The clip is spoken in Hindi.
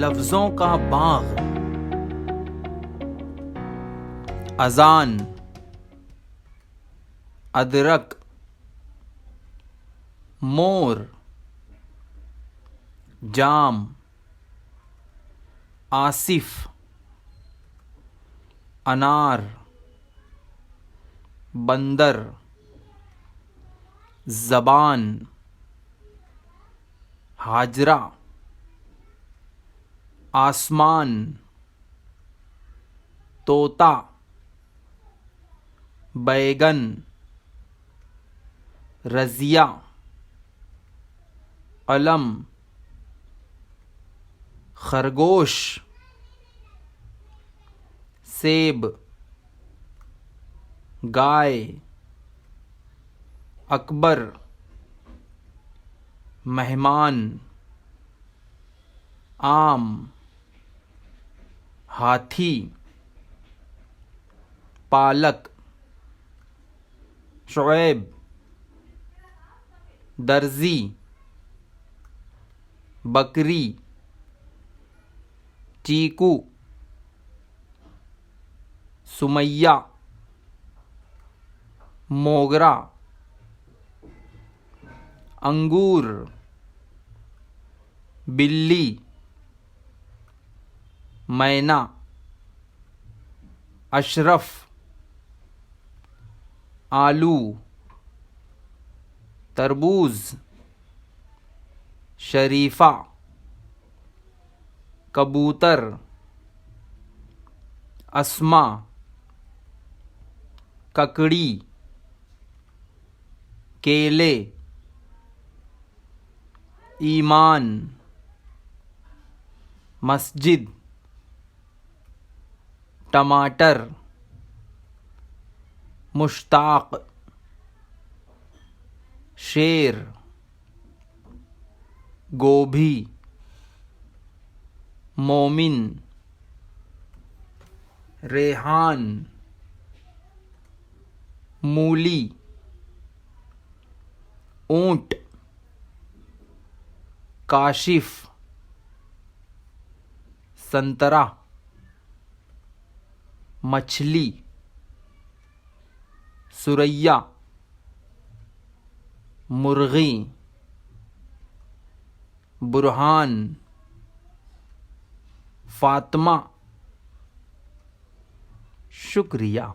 लफ्जों का बाग, अजान, अदरक, मोर, जाम, आसिफ, अनार, बंदर, ज़बान, हाजरा, आसमान, तोता, बैगन, रज़िया, कलम, खरगोश, सेब, गाय, अकबर, मेहमान, आम, हाथी, पालक, शुएब, दर्जी, बकरी, चीकू, सुमैया, मोगरा, अंगूर, बिल्ली, मैना, अशरफ, आलू, तरबूज, शरीफा, कबूतर, अस्मा, ककड़ी, केले, ईमान, मस्जिद, टमाटर, मुश्ताक, शेर, गोभी, मोमिन, रेहान, मूली, ऊंट, काशिफ, संतरा, मछली, सुरैया, मुर्गी, बुरहान, फातिमा। शुक्रिया।